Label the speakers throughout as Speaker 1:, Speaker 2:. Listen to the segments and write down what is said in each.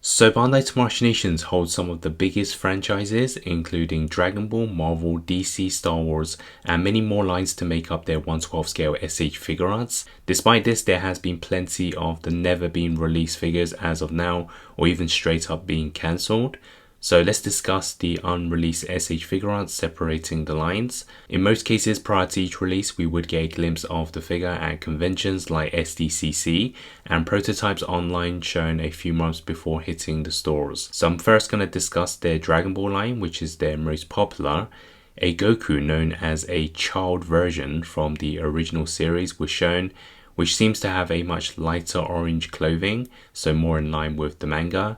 Speaker 1: So Bandai Tamashii Nations holds some of the biggest franchises, including Dragon Ball, Marvel, DC, Star Wars, and many more lines to make up their 1/12 scale SH Figuarts. Despite this, there has been plenty of the never been released figures as of now, or even straight up being cancelled. So let's discuss the unreleased SH Figuarts separating the lines. In most cases prior to each release, we would get a glimpse of the figure at conventions like SDCC and prototypes online shown a few months before hitting the stores. So I'm first going to discuss their Dragon Ball line, which is their most popular. A Goku known as a child version from the original series was shown, which seems to have a much lighter orange clothing, so more in line with the manga.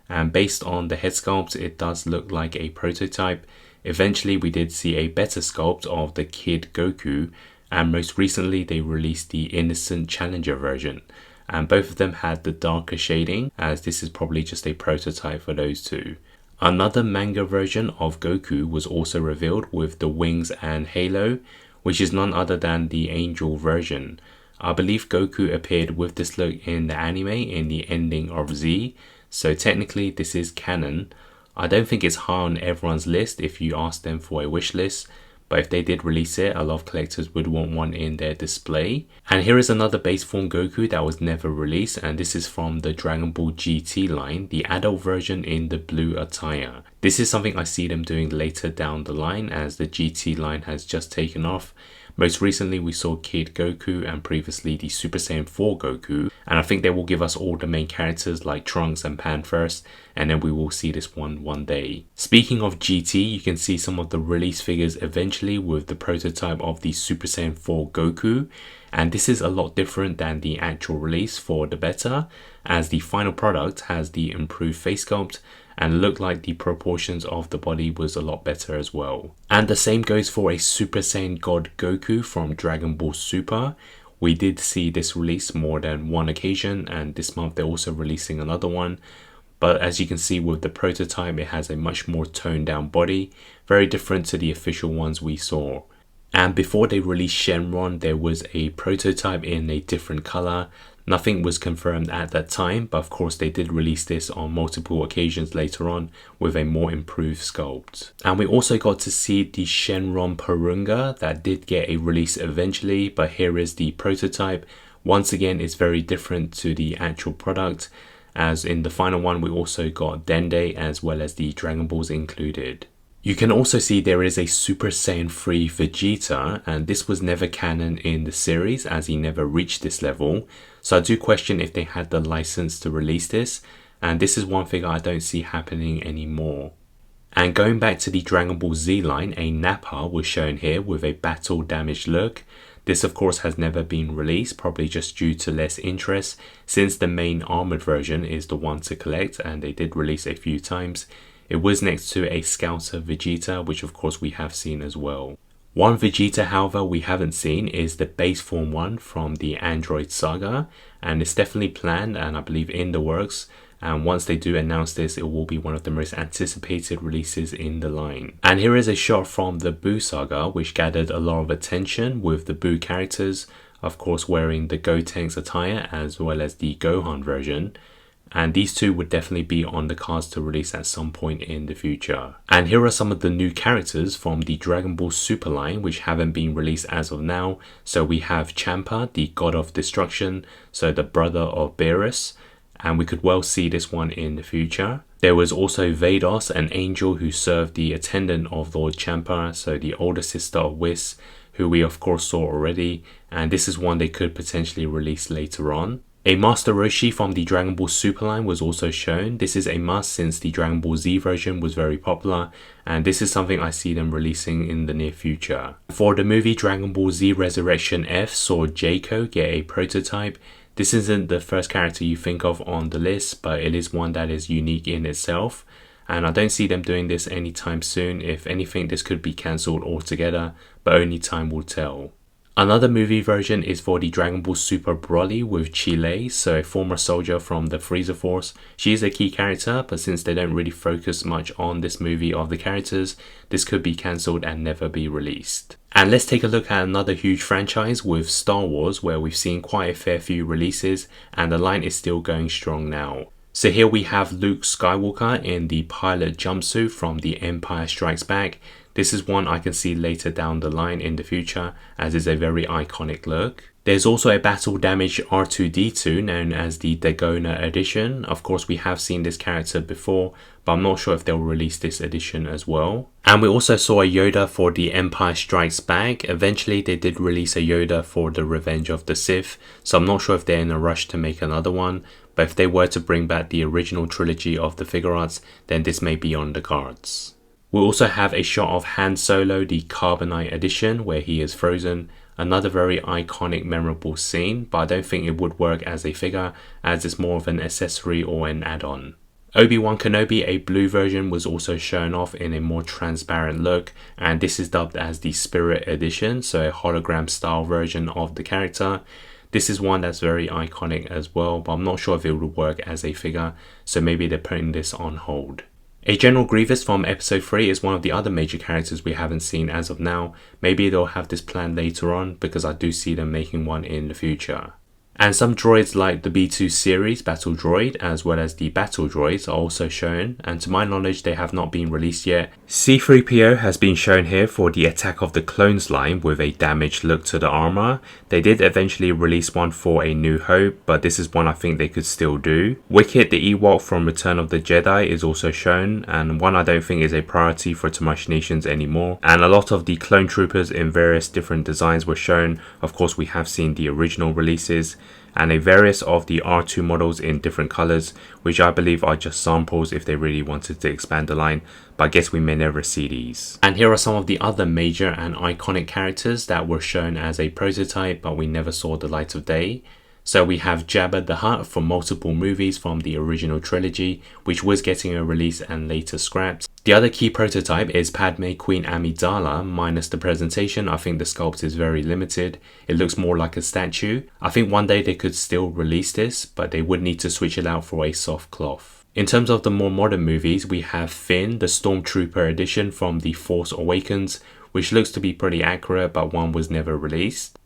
Speaker 1: And based on the head sculpt, it does look like a prototype. Eventually we did see a better sculpt of the Kid Goku, and most recently they released the Innocent Challenger version, and both of them had the darker shading, as this is probably just a prototype for those two. Another manga version of Goku was also revealed with the wings and halo, which is none other than the Angel version. I believe Goku appeared with this look in the anime in the ending of Z, so technically this is canon. I don't think it's high on everyone's list if you ask them for a wish list, but if they did release it, a lot of collectors would want one in their display. And here is another base form Goku that was never released, and this is from the Dragon Ball GT line, the adult version in the blue attire. This is something I see them doing later down the line as the GT line has just taken off. Most recently we saw Kid Goku and previously the Super Saiyan 4 Goku, and I think they will give us all the main characters like Trunks and Pan first, and then we will see this one day. Speaking of GT, you can see some of the release figures eventually with the prototype of the Super Saiyan 4 Goku, and this is a lot different than the actual release for the better, as the final product has the improved face sculpt and looked like the proportions of the body was a lot better as well. And the same goes for a Super Saiyan God Goku from Dragon Ball Super. We did see this release more than one occasion, and this month they're also releasing another one. But as you can see with the prototype, it has a much more toned down body, very different to the official ones we saw. And before they released Shenron, there was a prototype in a different color. Nothing was confirmed at that time, but of course they did release this on multiple occasions later on with a more improved sculpt. And we also got to see the Shenron Porunga that did get a release eventually, but here is the prototype. Once again, it's very different to the actual product, as in the final one we also got Dende as well as the Dragon Balls included. You can also see there is a Super Saiyan 3 Vegeta, and this was never canon in the series as he never reached this level. So I do question if they had the license to release this, and this is one figure I don't see happening anymore. And going back to the Dragon Ball Z line, a Nappa was shown here with a battle damaged look. This of course has never been released, probably just due to less interest, since the main armored version is the one to collect and they did release a few times. It was next to a Scouter Vegeta, which of course we have seen as well. One Vegeta, however, we haven't seen is the base form one from the Android Saga, and it's definitely planned and I believe in the works. And once they do announce this, it will be one of the most anticipated releases in the line. And here is a shot from the Buu Saga, which gathered a lot of attention with the Buu characters, of course wearing the Gotenks attire as well as the Gohan version. And these two would definitely be on the cards to release at some point in the future. And here are some of the new characters from the Dragon Ball Super line which haven't been released as of now. So we have Champa, the God of Destruction, so the brother of Beerus, and we could well see this one in the future. There was also Vados, an angel who served the attendant of Lord Champa, so the older sister of Whis, who we of course saw already, and this is one they could potentially release later on. A Master Roshi from the Dragon Ball Super line was also shown. This is a must since the Dragon Ball Z version was very popular, and this is something I see them releasing in the near future. For the movie Dragon Ball Z Resurrection F saw Jaco get a prototype. This isn't the first character you think of on the list, but it is one that is unique in itself, and I don't see them doing this anytime soon. If anything, this could be cancelled altogether, but only time will tell. Another movie version is for the Dragon Ball Super Broly with Chile, so a former soldier from the Frieza Force. She is a key character, but since they don't really focus much on this movie of the characters, this could be cancelled and never be released. And let's take a look at another huge franchise with Star Wars, where we've seen quite a fair few releases and the line is still going strong now. So here we have Luke Skywalker in the pilot jumpsuit from The Empire Strikes Back. This is one I can see later down the line in the future, as it's a very iconic look. There's also a battle damaged R2-D2 known as the Dagona edition. Of course, we have seen this character before, but I'm not sure if they'll release this edition as well. And we also saw a Yoda for The Empire Strikes Back. Eventually, they did release a Yoda for The Revenge of the Sith, so I'm not sure if they're in a rush to make another one. But if they were to bring back the original trilogy of the Figuarts, then this may be on the cards. We'll also have a shot of Han Solo, the Carbonite edition, where he is frozen. Another very iconic, memorable scene, but I don't think it would work as a figure, as it's more of an accessory or an add-on. Obi-Wan Kenobi, a blue version, was also shown off in a more transparent look, and this is dubbed as the Spirit edition, so a hologram style version of the character. This is one that's very iconic as well, but I'm not sure if it would work as a figure, so maybe they're putting this on hold. A General Grievous from episode 3 is one of the other major characters we haven't seen as of now. Maybe they'll have this planned later on, because I do see them making one in the future. And some droids like the B2 series Battle Droid as well as the Battle Droids are also shown, and to my knowledge they have not been released yet. C-3PO has been shown here for the Attack of the Clones line with a damaged look to the armor. They did eventually release one for A New Hope, but this is one I think they could still do. Wicket the Ewok from Return of the Jedi is also shown, and one I don't think is a priority for Tamashii Nations anymore. And a lot of the clone troopers in various different designs were shown. Of course, we have seen the original releases, and a various of the R2 models in different colors, which I believe are just samples if they really wanted to expand the line, but I guess we may never see these. And here are some of the other major and iconic characters that were shown as a prototype but we never saw the light of day. So we have Jabba the Hutt from multiple movies from the original trilogy, which was getting a release and later scrapped. The other key prototype is Padme Queen Amidala, minus the presentation. I think the sculpt is very limited. It looks more like a statue. I think one day they could still release this, but they would need to switch it out for a soft cloth. In terms of the more modern movies, we have Finn, the Stormtrooper edition from The Force Awakens, which looks to be pretty accurate, but one was never released.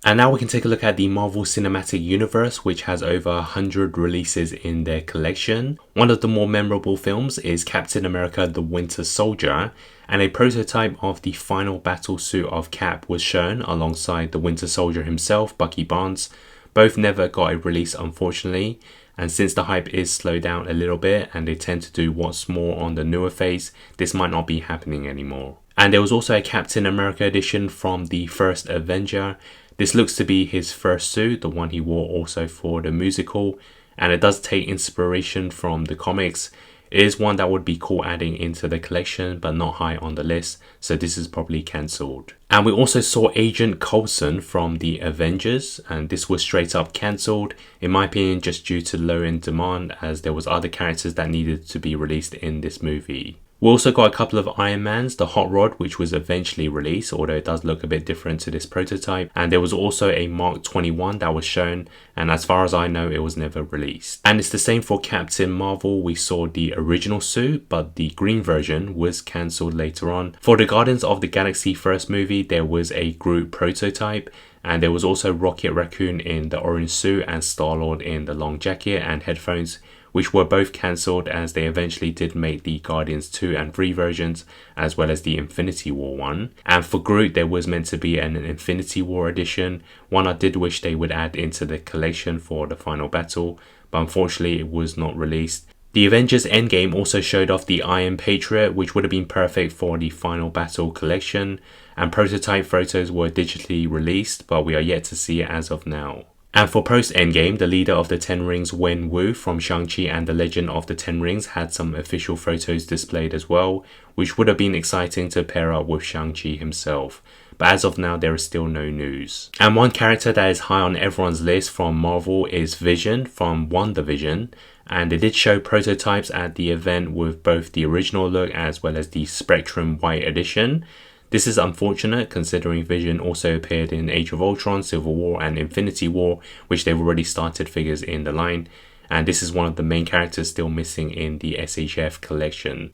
Speaker 1: And now we can take a look at the Marvel Cinematic Universe, which has over 100 releases in their collection. One of the more memorable films is Captain America the Winter Soldier, and a prototype of the final battle suit of Cap was shown alongside the Winter Soldier himself, Bucky Barnes. Both never got a release, unfortunately, and since the hype is slowed down a little bit and they tend to do what's more on the newer phase, this might not be happening anymore. And there was also a Captain America edition from the first Avenger. This looks to be his first suit, the one he wore also for the musical, and it does take inspiration from the comics. It is one that would be cool adding into the collection, but not high on the list, so this is probably cancelled. And we also saw Agent Coulson from the Avengers, and this was straight up cancelled, in my opinion just due to low in demand, as there was other characters that needed to be released in this movie. We also got a couple of Iron Mans, the Hot Rod, which was eventually released, although it does look a bit different to this prototype. And there was also a Mark 21 that was shown, and as far as I know, it was never released. And it's the same for Captain Marvel. We saw the original suit, but the green version was cancelled later on. For the Guardians of the Galaxy first movie, there was a Groot prototype, and there was also Rocket Raccoon in the orange suit and Star-Lord in the long jacket and headphones, which were both cancelled as they eventually did make the Guardians 2 and 3 versions, as well as the Infinity War one. And for Groot, there was meant to be an Infinity War edition, one I did wish they would add into the collection for the final battle, but unfortunately it was not released. The Avengers Endgame also showed off the Iron Patriot, which would have been perfect for the final battle collection, and prototype photos were digitally released, but we are yet to see it as of now. And for post-Endgame, the leader of the Ten Rings, Wen Wu from Shang-Chi and the Legend of the Ten Rings, had some official photos displayed as well, which would have been exciting to pair up with Shang-Chi himself. But as of now, there is still no news. And one character that is high on everyone's list from Marvel is Vision from WandaVision, and they did show prototypes at the event with both the original look as well as the Spectrum White edition. This is unfortunate considering Vision also appeared in Age of Ultron, Civil War and Infinity War, which they've already started figures in the line, and this is one of the main characters still missing in the SHF collection.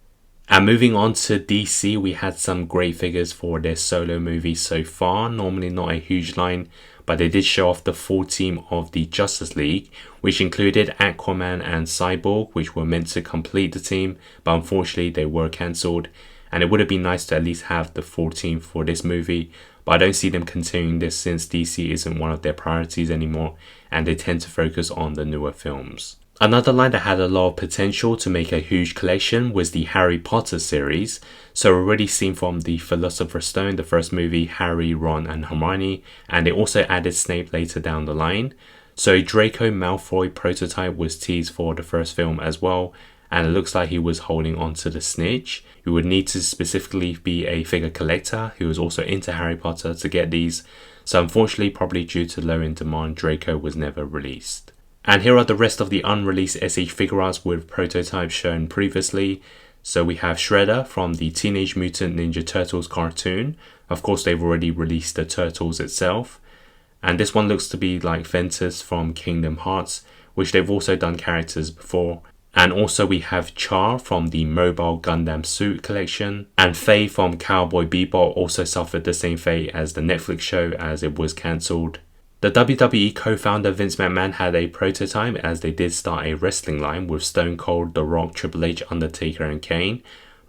Speaker 1: And moving on to DC, we had some great figures for their solo movies so far. Normally not a huge line, but they did show off the full team of the Justice League, which included Aquaman and Cyborg, which were meant to complete the team, but unfortunately they were cancelled. And it would have been nice to at least have the full team for this movie, but I don't see them continuing this since DC isn't one of their priorities anymore, and they tend to focus on the newer films. Another line that had a lot of potential to make a huge collection was the Harry Potter series. So already seen from the Philosopher's Stone, the first movie, Harry, Ron and Hermione, and they also added Snape later down the line. So Draco Malfoy prototype was teased for the first film as well, and it looks like he was holding on to the snitch. You would need to specifically be a figure collector who was also into Harry Potter to get these. So unfortunately, probably due to low in demand, Draco was never released. And here are the rest of the unreleased SH Figuarts with prototypes shown previously. So we have Shredder from the Teenage Mutant Ninja Turtles cartoon. Of course, they've already released the Turtles itself. And this one looks to be like Ventus from Kingdom Hearts, which they've also done characters before. And also we have Char from the Mobile Gundam Suit collection. And Faye from Cowboy Bebop also suffered the same fate as the Netflix show, as it was cancelled. The WWE co-founder Vince McMahon had a prototype, as they did start a wrestling line with Stone Cold, The Rock, Triple H, Undertaker and Kane.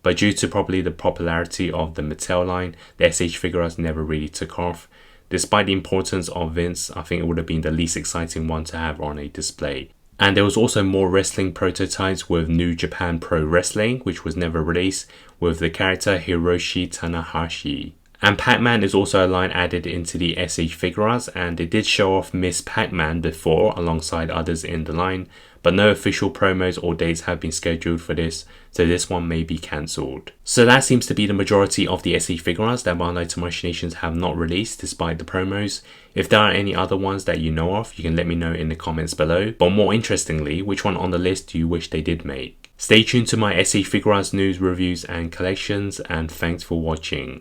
Speaker 1: But due to probably the popularity of the Mattel line, the SH Figuarts never really took off. Despite the importance of Vince, I think it would have been the least exciting one to have on a display. And there was also more wrestling prototypes with New Japan Pro Wrestling, which was never released, with the character Hiroshi Tanahashi. And Pac-Man is also a line added into the SH Figuarts, and they did show off Miss Pac-Man before alongside others in the line, but no official promos or dates have been scheduled for this, so this one may be cancelled. So that seems to be the majority of the SH Figuarts that Bandai Tamashii Nations have not released despite the promos. If there are any other ones that you know of, you can let me know in the comments below. But more interestingly, which one on the list do you wish they did make? Stay tuned to my SH Figuarts news, reviews and collections, and thanks for watching.